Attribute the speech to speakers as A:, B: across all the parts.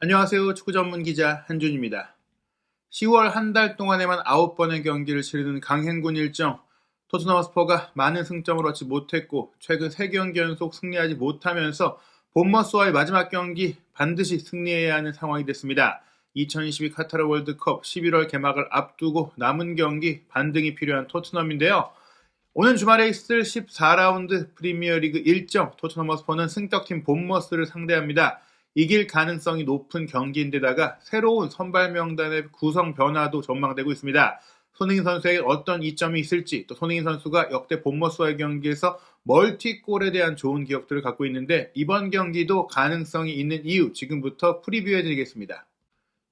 A: 안녕하세요. 축구 전문 기자 한준입니다. 10월 한 달 동안에만 9번의 경기를 치르는 강행군 일정. 토트넘 허스퍼가 많은 승점을 얻지 못했고 최근 3경기 연속 승리하지 못하면서 본머스와의 마지막 경기 반드시 승리해야 하는 상황이 됐습니다. 2022 카타르 월드컵 11월 개막을 앞두고 남은 경기 반등이 필요한 토트넘인데요. 오는 주말에 있을 14라운드 프리미어리그 일정 토트넘 허스퍼는 승격팀 본머스를 상대합니다. 이길 가능성이 높은 경기인데다가 새로운 선발 명단의 구성 변화도 전망되고 있습니다. 손흥민 선수에게 어떤 이점이 있을지, 또 손흥민 선수가 역대 본머스와의 경기에서 멀티골에 대한 좋은 기억들을 갖고 있는데 이번 경기도 가능성이 있는 이유 지금부터 프리뷰해드리겠습니다.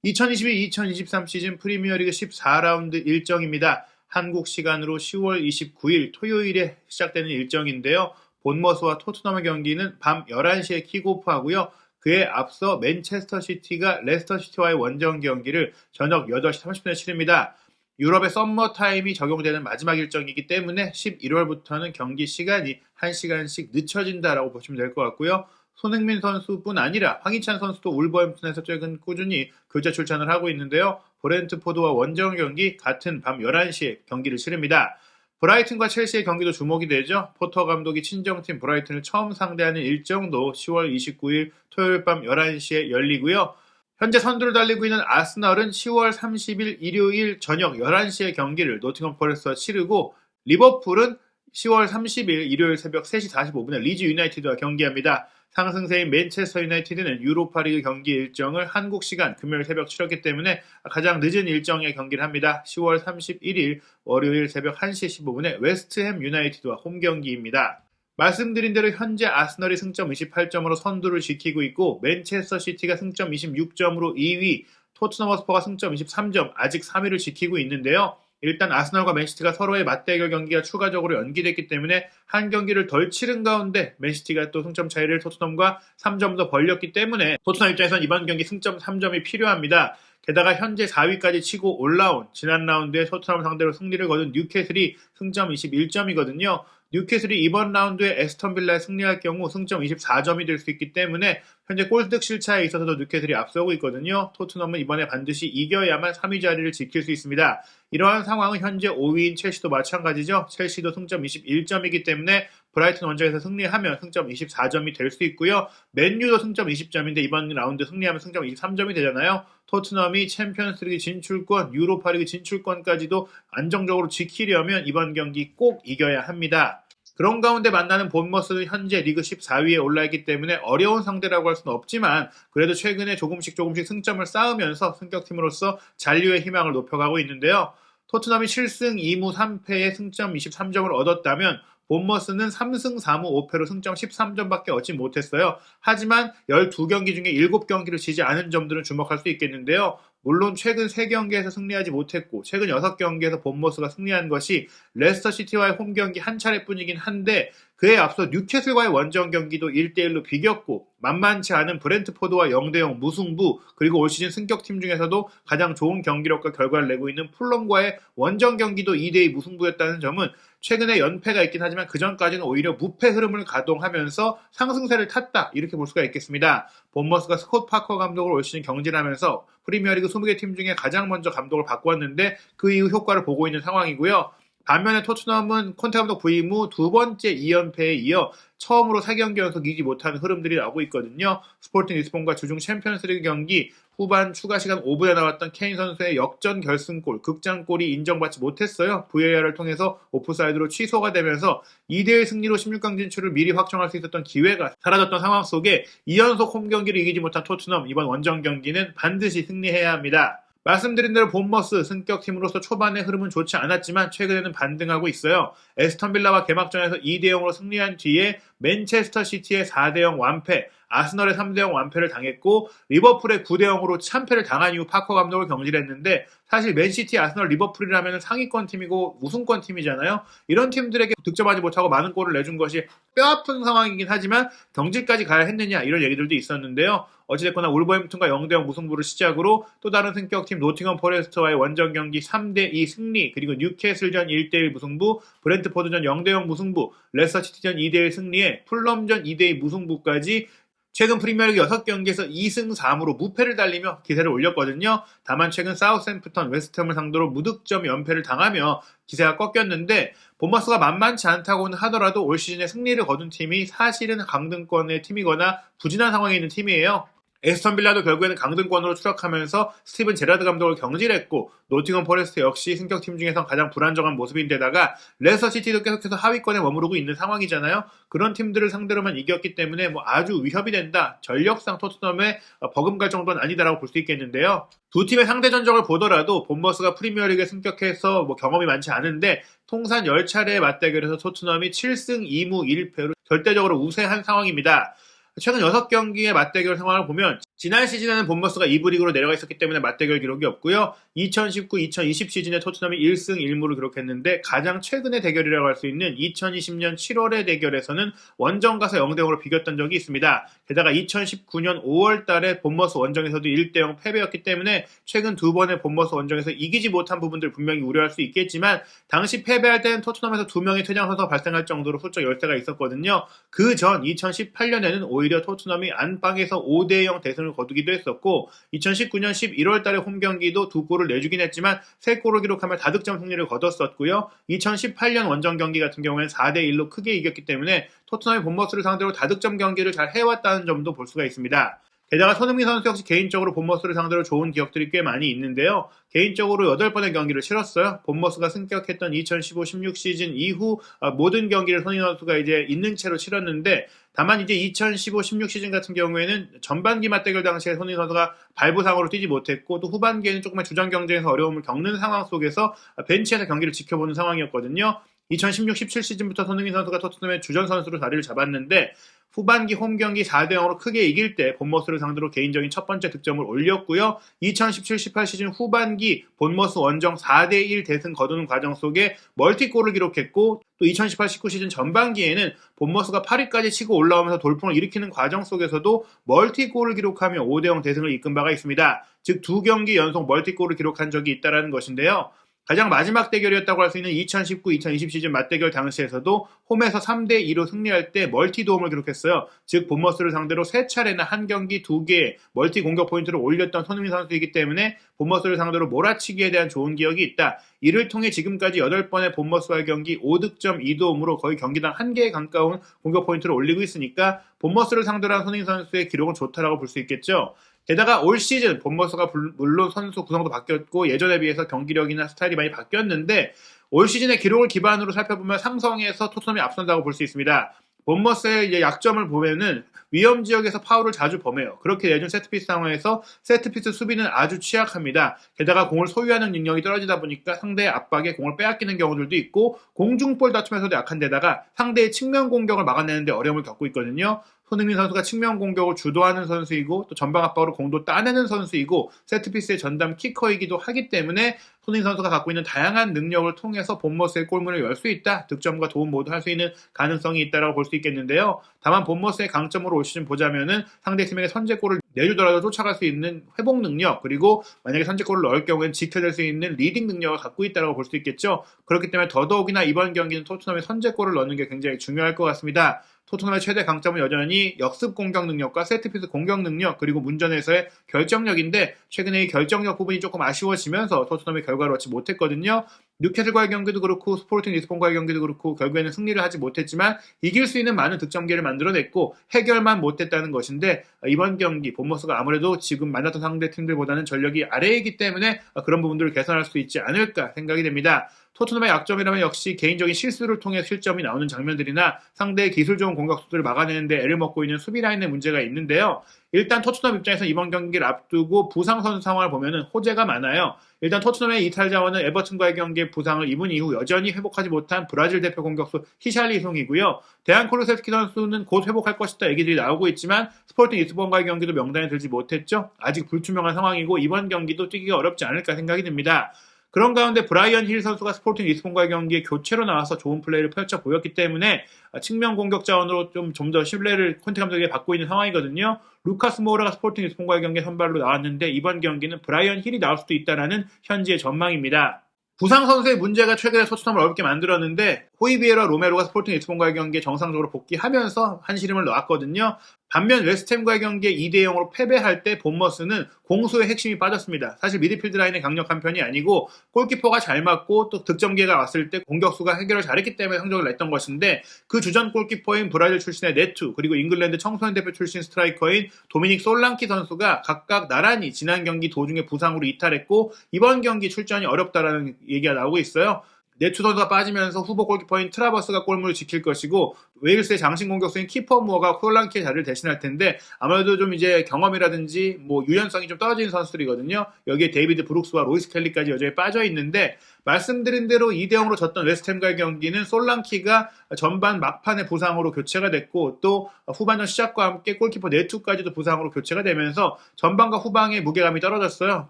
A: 2022-2023 시즌 프리미어리그 14라운드 일정입니다. 한국 시간으로 10월 29일 토요일에 시작되는 일정인데요. 본머스와 토트넘의 경기는 밤 11시에 킥오프하고요. 그에 앞서 맨체스터 시티가 레스터 시티와의 원정 경기를 저녁 8시 30분에 치릅니다. 유럽의 썸머 타임이 적용되는 마지막 일정이기 때문에 11월부터는 경기 시간이 1시간씩 늦춰진다라고 보시면 될 것 같고요. 손흥민 선수뿐 아니라 황희찬 선수도 울버햄튼에서 최근 꾸준히 교체 출전을 하고 있는데요. 브렌트포드와 원정 경기 같은 밤 11시에 경기를 치릅니다. 브라이튼과 첼시의 경기도 주목이 되죠. 포터 감독이 친정팀 브라이튼을 처음 상대하는 일정도 10월 29일 토요일 밤 11시에 열리고요. 현재 선두를 달리고 있는 아스널은 10월 30일 일요일 저녁 11시에 경기를 노팅엄 포레스트와 치르고 리버풀은 10월 30일 일요일 새벽 3시 45분에 리즈 유나이티드와 경기합니다. 상승세인 맨체스터 유나이티드는 유로파리그 경기 일정을 한국 시간 금요일 새벽 치렀기 때문에 가장 늦은 일정의 경기를 합니다. 10월 31일 월요일 새벽 1시 15분에 웨스트햄 유나이티드와 홈 경기입니다. 말씀드린 대로 현재 아스널이 승점 28점으로 선두를 지키고 있고 맨체스터 시티가 승점 26점으로 2위, 토트넘 허스퍼가 승점 23점, 아직 3위를 지키고 있는데요. 일단 아스널과 맨시티가 서로의 맞대결 경기가 추가적으로 연기됐기 때문에 한 경기를 덜 치른 가운데 맨시티가 또 승점 차이를 토트넘과 3점 더 벌렸기 때문에 토트넘 입장에서는 이번 경기 승점 3점이 필요합니다. 게다가 현재 4위까지 치고 올라온 지난 라운드에 토트넘 상대로 승리를 거둔 뉴캐슬이 승점 21점이거든요. 뉴캐슬이 이번 라운드에 에스턴 빌라에 승리할 경우 승점 24점이 될 수 있기 때문에 현재 골득 실차에 있어서도 뉴캐슬이 앞서고 있거든요. 토트넘은 이번에 반드시 이겨야만 3위 자리를 지킬 수 있습니다. 이러한 상황은 현재 5위인 첼시도 마찬가지죠. 첼시도 승점 21점이기 때문에 브라이튼 원정에서 승리하면 승점 24점이 될 수 있고요. 맨유도 승점 20점인데 이번 라운드 승리하면 승점 23점이 되잖아요. 토트넘이 챔피언스리그 진출권, 유로파리그 진출권까지도 안정적으로 지키려면 이번 경기 꼭 이겨야 합니다. 그런 가운데 만나는 본머스는 현재 리그 14위에 올라있기 때문에 어려운 상대라고 할 수는 없지만 그래도 최근에 조금씩 승점을 쌓으면서 승격팀으로서 잔류의 희망을 높여가고 있는데요. 토트넘이 7승 2무 3패에 승점 23점을 얻었다면 본머스는 3승 4무 5패로 승점 13점밖에 얻지 못했어요. 하지만 12경기 중에 7경기를 지지 않은 점들은 주목할 수 있겠는데요. 물론 최근 3경기에서 승리하지 못했고 최근 6경기에서 본머스가 승리한 것이 레스터 시티와의 홈 경기 한 차례뿐이긴 한데 그에 앞서 뉴캐슬과의 원정 경기도 1대1로 비겼고 만만치 않은 브렌트포드와 0대0 무승부, 그리고 올 시즌 승격팀 중에서도 가장 좋은 경기력과 결과를 내고 있는 풀럼과의 원정 경기도 2대2 무승부였다는 점은 최근에 연패가 있긴 하지만 그전까지는 오히려 무패 흐름을 가동하면서 상승세를 탔다, 이렇게 볼 수가 있겠습니다. 본머스가 스콧 파커 감독을 올 시즌 경질하면서 프리미어리그 20개 팀 중에 가장 먼저 감독을 바꾸었는데 그 이후 효과를 보고 있는 상황이고요. 반면에 토트넘은 콘테 감독 부임 후 두 번째 2연패에 이어 처음으로 4경기 연속 이기지 못하는 흐름들이 나오고 있거든요. 스포팅 리스본과 주중 챔피언스리그 경기 후반 추가 시간 5분에 나왔던 케인 선수의 역전 결승골, 극장골이 인정받지 못했어요. VAR을 통해서 오프사이드로 취소가 되면서 2대1 승리로 16강 진출을 미리 확정할 수 있었던 기회가 사라졌던 상황 속에 2연속 홈 경기를 이기지 못한 토트넘, 이번 원정 경기는 반드시 승리해야 합니다. 말씀드린 대로 본머스 승격팀으로서 초반의 흐름은 좋지 않았지만 최근에는 반등하고 있어요. 에스턴 빌라와 개막전에서 2대0으로 승리한 뒤에 맨체스터 시티의 4대0 완패, 아스널의 3대0 완패를 당했고 리버풀의 9대0으로 참패를 당한 이후 파커 감독을 경질했는데 사실 맨시티, 아스널, 리버풀이라면 상위권 팀이고 우승권 팀이잖아요. 이런 팀들에게 득점하지 못하고 많은 골을 내준 것이 뼈아픈 상황이긴 하지만 경질까지 가야 했느냐, 이런 얘기들도 있었는데요. 어찌됐거나 울버햄튼과 0대0 무승부를 시작으로 또 다른 승격팀 노팅엄 포레스트와의 원정 경기 3대2 승리, 그리고 뉴캐슬전 1대1 무승부, 브렌트포드전 0대0 무승부, 레스터 시티전 2대1 승리에 풀럼전 2대2 무승부까지 최근 프리미어리그 6경기에서 2승 3무로 무패를 달리며 기세를 올렸거든요. 다만 최근 사우스햄프턴, 웨스트햄을 상대로 무득점 연패를 당하며 기세가 꺾였는데 본머스가 만만치 않다고는 하더라도 올 시즌에 승리를 거둔 팀이 사실은 강등권의 팀이거나 부진한 상황에 있는 팀이에요. 에스턴 빌라도 결국에는 강등권으로 추락하면서 스티븐 제라드 감독을 경질했고 노팅엄 포레스트 역시 승격팀 중에서 가장 불안정한 모습인데다가 레스터시티도 계속해서 하위권에 머무르고 있는 상황이잖아요. 그런 팀들을 상대로만 이겼기 때문에 아주 위협이 된다. 전력상 토트넘에 버금갈 정도는 아니다라고 볼 수 있겠는데요. 두 팀의 상대 전적을 보더라도 본머스가 프리미어리그에 승격해서 경험이 많지 않은데 통산 10차례의 맞대결에서 토트넘이 7승 2무 1패로 절대적으로 우세한 상황입니다. 최근 6경기의 맞대결 상황을 보면 지난 시즌에는 본머스가 2부 리그로 내려가 있었기 때문에 맞대결 기록이 없고요. 2019-2020 시즌에 토트넘이 1승 1무를 기록했는데 가장 최근의 대결이라고 할 수 있는 2020년 7월의 대결에서는 원정 가서 0대0으로 비겼던 적이 있습니다. 게다가 2019년 5월 달에 본머스 원정에서도 1대0 패배였기 때문에 최근 두 번의 본머스 원정에서 이기지 못한 부분들 분명히 우려할 수 있겠지만 당시 패배할 때는 토트넘에서 2명의 퇴장 선수가 발생할 정도로 수적 열세가 있었거든요. 그 전 2018년에는 오히려 토트넘이 안방에서 5대0 대승을 거두기도 했었고 2019년 11월 달에 홈 경기도 2골을 내주긴 했지만 3골을 기록하며 다득점 승리를 거뒀었고요. 2018년 원정 경기 같은 경우에는 4대1로 크게 이겼기 때문에 토트넘이 본머스를 상대로 다득점 경기를 잘 해왔다는 점도 볼 수가 있습니다. 게다가 손흥민 선수 역시 개인적으로 본머스를 상대로 좋은 기억들이 꽤 많이 있는데요. 개인적으로 8번의 경기를 치렀어요. 본머스가 승격했던 2015-16 시즌 이후 모든 경기를 손흥민 선수가 이제 있는 채로 치렀는데 다만 이제 2015-16 시즌 같은 경우에는 전반기 맞대결 당시에 손흥민 선수가 발부상으로 뛰지 못했고 또 후반기에는 조금의 주전 경쟁에서 어려움을 겪는 상황 속에서 벤치에서 경기를 지켜보는 상황이었거든요. 2016-17 시즌부터 손흥민 선수가 토트넘의 주전 선수로 자리를 잡았는데 후반기 홈 경기 4대0으로 크게 이길 때 본머스를 상대로 개인적인 첫 번째 득점을 올렸고요. 2017-18 시즌 후반기 본머스 원정 4대1 대승 거두는 과정 속에 멀티골을 기록했고 또 2018-19 시즌 전반기에는 본머스가 8위까지 치고 올라오면서 돌풍을 일으키는 과정 속에서도 멀티골을 기록하며 5대0 대승을 이끈 바가 있습니다. 즉 2경기 연속 멀티골을 기록한 적이 있다는 것인데요. 가장 마지막 대결이었다고 할 수 있는 2019-2020 시즌 맞대결 당시에서도 홈에서 3대2로 승리할 때 멀티 도움을 기록했어요. 즉 본머스를 상대로 3차례나 한 경기 2개의 멀티 공격 포인트를 올렸던 손흥민 선수이기 때문에 본머스를 상대로 몰아치기에 대한 좋은 기억이 있다. 이를 통해 지금까지 8번의 본머스와의 경기 5득점 2도움으로 거의 경기당 1개에 가까운 공격 포인트를 올리고 있으니까 본머스를 상대로 한 손흥민 선수의 기록은 좋다라고 볼 수 있겠죠. 게다가 올 시즌 본머스가 물론 선수 구성도 바뀌었고 예전에 비해서 경기력이나 스타일이 많이 바뀌었는데 올 시즌의 기록을 기반으로 살펴보면 상성에서 토트넘이 앞선다고 볼 수 있습니다. 본머스의 이제 약점을 보면은 위험 지역에서 파울을 자주 범해요. 그렇게 내준 세트피스 상황에서 세트피스 수비는 아주 취약합니다. 게다가 공을 소유하는 능력이 떨어지다 보니까 상대의 압박에 공을 빼앗기는 경우들도 있고 공중볼 다툼에서도 약한 데다가 상대의 측면 공격을 막아내는 데 어려움을 겪고 있거든요. 손흥민 선수가 측면 공격을 주도하는 선수이고 또 전방 압박으로 공도 따내는 선수이고 세트피스의 전담 키커이기도 하기 때문에 손흥민 선수가 갖고 있는 다양한 능력을 통해서 본머스의 골문을 열 수 있다. 득점과 도움 모두 할 수 있는 가능성이 있다고 볼 수 있겠는데요. 다만 본머스의 강점으로 올 시즌 보자면은 상대팀에게 선제골을 내주더라도 쫓아갈 수 있는 회복 능력 그리고 만약에 선제골을 넣을 경우에는 지켜낼 수 있는 리딩 능력을 갖고 있다고 볼 수 있겠죠. 그렇기 때문에 더더욱이나 이번 경기는 토트넘의 선제골을 넣는 게 굉장히 중요할 것 같습니다. 토트넘의 최대 강점은 여전히 역습 공격 능력과 세트피스 공격 능력 그리고 문전에서의 결정력인데 최근에 이 결정력 부분이 조금 아쉬워지면서 토트넘의 결과를 얻지 못했거든요. 뉴캐슬과의 경기도 그렇고 스포팅 리스본과의 경기도 그렇고 결국에는 승리를 하지 못했지만 이길 수 있는 많은 득점기를 만들어냈고 해결만 못했다는 것인데 이번 경기 본머스가 아무래도 지금 만났던 상대 팀들보다는 전력이 아래이기 때문에 그런 부분들을 개선할 수 있지 않을까 생각이 됩니다. 토트넘의 약점이라면 역시 개인적인 실수를 통해 실점이 나오는 장면들이나 상대의 기술 좋은 공격수들을 막아내는 데 애를 먹고 있는 수비 라인의 문제가 있는데요. 일단 토트넘 입장에서 이번 경기를 앞두고 부상 선수 상황을 보면 호재가 많아요. 일단 토트넘의 이탈 자원은 에버튼과의 경기에 부상을 입은 이후 여전히 회복하지 못한 브라질 대표 공격수 히샬리송이고요. 데안 콜루세스키 선수는 곧 회복할 것이다 얘기들이 나오고 있지만 스포팅 리스본과의 경기도 명단에 들지 못했죠. 아직 불투명한 상황이고 이번 경기도 뛰기가 어렵지 않을까 생각이 듭니다. 그런 가운데 브라이언 힐 선수가 스포팅 리스본과의 경기에 교체로 나와서 좋은 플레이를 펼쳐 보였기 때문에 측면 공격 자원으로 좀 더 신뢰를 콘테 감독에게 받고 있는 상황이거든요. 루카스 모우라가 스포팅 리스본과의 경기에 선발로 나왔는데 이번 경기는 브라이언 힐이 나올 수도 있다는 현지의 전망입니다. 부상 선수의 문제가 최근에 토트넘을 어렵게 만들었는데 호이비에라 로메로가 스포팅 리스본과의 경기에 정상적으로 복귀하면서 한시름을 놓았거든요. 반면 웨스트햄과의 경기에 2대0으로 패배할 때 본머스는 공수의 핵심이 빠졌습니다. 사실 미드필드 라인의 강력한 편이 아니고 골키퍼가 잘 맞고 또 득점 기회가 왔을 때 공격수가 해결을 잘했기 때문에 성적을 냈던 것인데 그 주전 골키퍼인 브라질 출신의 네투 그리고 잉글랜드 청소년 대표 출신 스트라이커인 도미닉 솔랑키 선수가 각각 나란히 지난 경기 도중에 부상으로 이탈했고 이번 경기 출전이 어렵다라는 얘기가 나오고 있어요. 네투 선수가 빠지면서 후보 골키퍼인 트라버스가 골문을 지킬 것이고 웨일스의 장신 공격수인 키퍼 무어가 솔랑키의 자리를 대신할 텐데 아무래도 좀 이제 경험이라든지 뭐 유연성이 좀 떨어지는 선수들이거든요. 여기에 데이비드 브룩스와 로이스 켈리까지 여전히 빠져 있는데 말씀드린 대로 2대0으로 졌던 웨스트햄과의 경기는 솔랑키가 전반 막판에 부상으로 교체가 됐고 또 후반전 시작과 함께 골키퍼 네투까지도 부상으로 교체가 되면서 전반과 후방의 무게감이 떨어졌어요.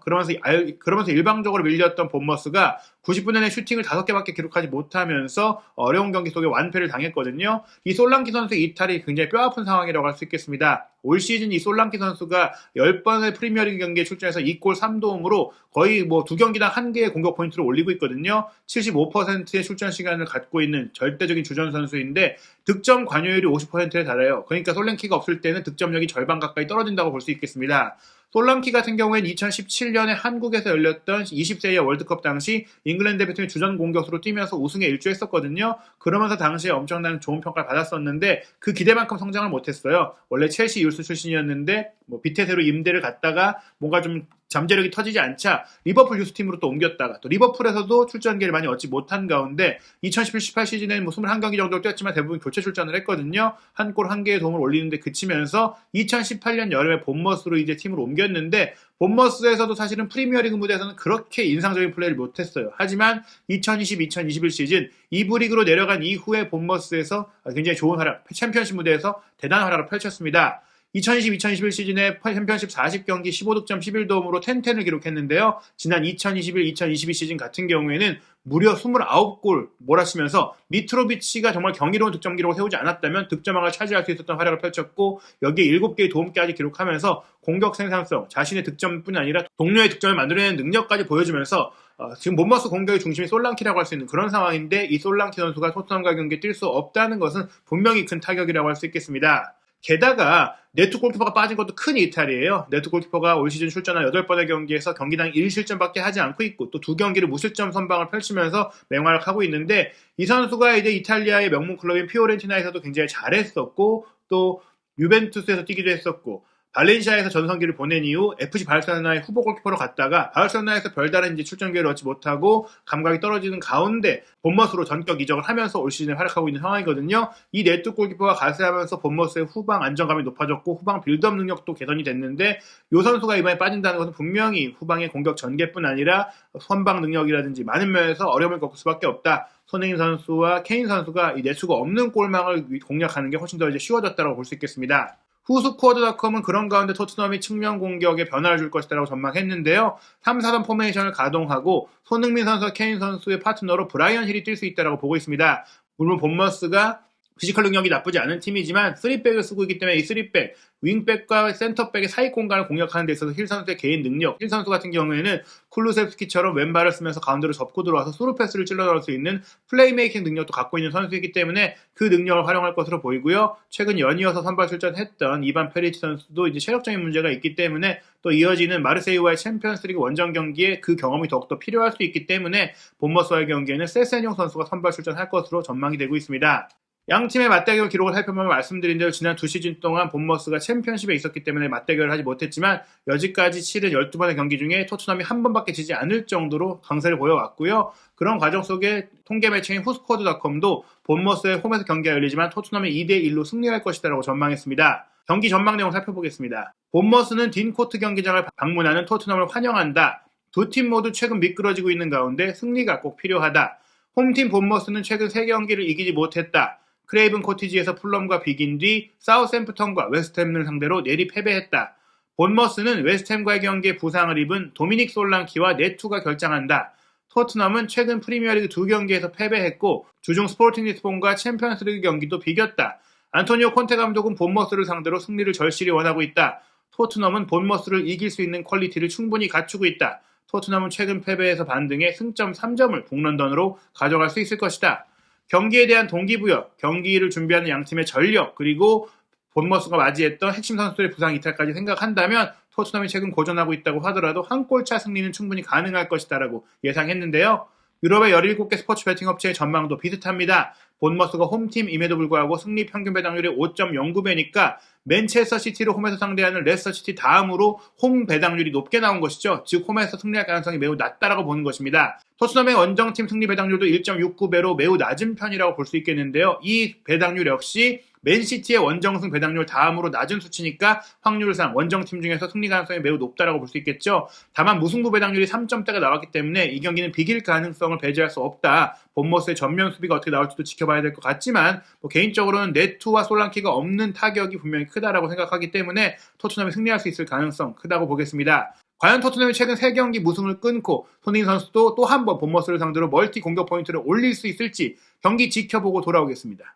A: 그러면서 일방적으로 밀렸던 본머스가 90분 내내 슈팅을 5개밖에 기록하지 못하면서 어려운 경기 속에 완패를 당했거든요. 이 솔랑키 선수의 이탈이 굉장히 뼈아픈 상황이라고 할 수 있겠습니다. 올 시즌 이 솔랑키 선수가 10번의 프리미어리그 경기에 출전해서 2골 3도움으로 거의 뭐 2경기당 1개의 공격 포인트를 올리고 있거든요. 75%의 출전 시간을 갖고 있는 절대적인 주전 선수인데 득점 관여율이 50%에 달해요. 그러니까 솔랑키가 없을 때는 득점력이 절반 가까이 떨어진다고 볼 수 있겠습니다. 솔랑키 같은 경우에는 2017년에 한국에서 열렸던 20세 이하 월드컵 당시 잉글랜드 대표팀의 주전 공격수로 뛰면서 우승에 일조했었거든요. 그러면서 당시에 엄청난 좋은 평가를 받았었는데 그 기대만큼 성장을 못했어요. 원래 첼시 유스 출신이었는데 비테세로 임대를 갔다가 뭔가 좀 잠재력이 터지지 않자 리버풀 유스팀으로 또 옮겼다가 또 리버풀에서도 출전 기회를 많이 얻지 못한 가운데 2017-18 시즌에는 21경기 정도를 뛰었지만 대부분 교체 출전을 했거든요. 한 골 1개의 도움을 올리는데 그치면서 2018년 여름에 본머스로 이제 팀을 옮겼는데 본머스에서도 사실은 프리미어리그 무대에서는 그렇게 인상적인 플레이를 못했어요. 하지만 2020-2021 시즌 2부 리그로 내려간 이후에 본머스에서 굉장히 좋은 활약, 챔피언십 무대에서 대단한 활약을 펼쳤습니다. 2020-2021 시즌에 챔피언십 40경기 15득점 11도움으로 10-10을 기록했는데요. 지난 2021-2022 시즌 같은 경우에는 무려 29골 몰아치면서 미트로비치가 정말 경이로운 득점 기록을 세우지 않았다면 득점왕을 차지할 수 있었던 활약을 펼쳤고 여기에 7개의 도움까지 기록하면서 공격 생산성, 자신의 득점뿐 아니라 동료의 득점을 만들어내는 능력까지 보여주면서 지금 본머스 공격의 중심이 솔랑키라고 할 수 있는 그런 상황인데 이 솔랑키 선수가 토트넘과 경기에 뛸 수 없다는 것은 분명히 큰 타격이라고 할 수 있겠습니다. 게다가 네투 골키퍼가 빠진 것도 큰 이탈이에요. 네투 골키퍼가 올 시즌 출전한 8번의 경기에서 경기당 1실점밖에 하지 않고 있고 또 2경기를 무실점 선방을 펼치면서 맹활약하고 있는데 이 선수가 이제 이탈리아의 명문 클럽인 피오렌티나에서도 굉장히 잘했었고 또 유벤투스에서 뛰기도 했었고 발렌시아에서 전성기를 보낸 이후 FC 바르셀로나의 후보 골키퍼로 갔다가 바르셀로나에서 별다른 이제 출전 기회를 얻지 못하고 감각이 떨어지는 가운데 본머스로 전격 이적을 하면서 올 시즌에 활약하고 있는 상황이거든요. 이 네투 골키퍼가 가세하면서 본머스의 후방 안정감이 높아졌고 후방 빌드업 능력도 개선이 됐는데 이 선수가 이번에 빠진다는 것은 분명히 후방의 공격 전개뿐 아니라 선방 능력이라든지 많은 면에서 어려움을 겪을 수밖에 없다. 손흥민 선수와 케인 선수가 이 네투가 없는 골망을 공략하는 게 훨씬 더 이제 쉬워졌다고 볼 수 있겠습니다. 후스코어드닷컴은 그런 가운데 토트넘이 측면 공격에 변화를 줄 것이라고 전망했는데요. 3-4선 포메이션을 가동하고 손흥민 선수와 케인 선수의 파트너로 브라이언 힐이 뛸 수 있다고 보고 있습니다. 물론 본머스가 피지컬 능력이 나쁘지 않은 팀이지만 3백을 쓰고 있기 때문에 이 3백, 윙백과 센터백의 사이 공간을 공략하는 데 있어서 힐 선수의 개인 능력, 힐 선수 같은 경우에는 쿨루셉스키처럼 왼발을 쓰면서 가운데로 접고 들어와서 스루 패스를 찔러 넣을 수 있는 플레이메이킹 능력도 갖고 있는 선수이기 때문에 그 능력을 활용할 것으로 보이고요. 최근 연이어서 선발 출전했던 이반 페리치 선수도 이제 체력적인 문제가 있기 때문에 또 이어지는 마르세유와의 챔피언스리그 원정 경기에 그 경험이 더욱더 필요할 수 있기 때문에 본머스와의 경기에는 세세뇽 선수가 선발 출전할 것으로 전망이 되고 있습니다. 양팀의 맞대결 기록을 살펴보면 말씀드린 대로 지난 2시즌 동안 본머스가 챔피언십에 있었기 때문에 맞대결을 하지 못했지만 여지까지 치른 12번의 경기 중에 토트넘이 한 번밖에 지지 않을 정도로 강세를 보여왔고요. 그런 과정 속에 통계 매체인 후스코어드닷컴도 본머스의 홈에서 경기가 열리지만 토트넘이 2대1로 승리할 것이라고 전망했습니다. 경기 전망 내용 살펴보겠습니다. 본머스는 딘코트 경기장을 방문하는 토트넘을 환영한다. 두 팀 모두 최근 미끄러지고 있는 가운데 승리가 꼭 필요하다. 홈팀 본머스는 최근 3경기를 이기지 못했다. 크레이븐 코티지에서 풀럼과 비긴 뒤 사우샘프턴과 웨스트햄을 상대로 내리 패배했다. 본머스는 웨스트햄과의 경기에 부상을 입은 도미닉 솔랑키와 네투가 결장한다. 토트넘은 최근 프리미어리그 2경기에서 패배했고 주중 스포팅 리스본과 챔피언스리그 경기도 비겼다. 안토니오 콘테 감독은 본머스를 상대로 승리를 절실히 원하고 있다. 토트넘은 본머스를 이길 수 있는 퀄리티를 충분히 갖추고 있다. 토트넘은 최근 패배에서 반등해 승점 3점을 북런던으로 가져갈 수 있을 것이다. 경기에 대한 동기부여, 경기를 준비하는 양팀의 전력, 그리고 본머스가 맞이했던 핵심 선수들의 부상 이탈까지 생각한다면 토트넘이 최근 고전하고 있다고 하더라도 한 골차 승리는 충분히 가능할 것이다라고 예상했는데요. 유럽의 17개 스포츠 베팅 업체의 전망도 비슷합니다. 본머스가 홈팀임에도 불구하고 승리 평균 배당률이 5.09배니까 맨체스터 시티를 홈에서 상대하는 레스터 시티 다음으로 홈 배당률이 높게 나온 것이죠. 즉 홈에서 승리할 가능성이 매우 낮다라고 보는 것입니다. 토트넘의 원정팀 승리 배당률도 1.69배로 매우 낮은 편이라고 볼 수 있겠는데요. 이 배당률 역시 맨시티의 원정승 배당률 다음으로 낮은 수치니까 확률상 원정팀 중에서 승리 가능성이 매우 높다라고 볼 수 있겠죠. 다만 무승부 배당률이 3점대가 나왔기 때문에 이 경기는 비길 가능성을 배제할 수 없다. 본머스의 전면 수비가 어떻게 나올지도 지켜봐야 될 것 같지만 개인적으로는 네투와 솔랑키가 없는 타격이 분명히 크다라고 생각하기 때문에 토트넘이 승리할 수 있을 가능성 크다고 보겠습니다. 과연 토트넘이 최근 3경기 무승을 끊고 손흥민 선수도 또 한 번 본머스를 상대로 멀티 공격 포인트를 올릴 수 있을지 경기 지켜보고 돌아오겠습니다.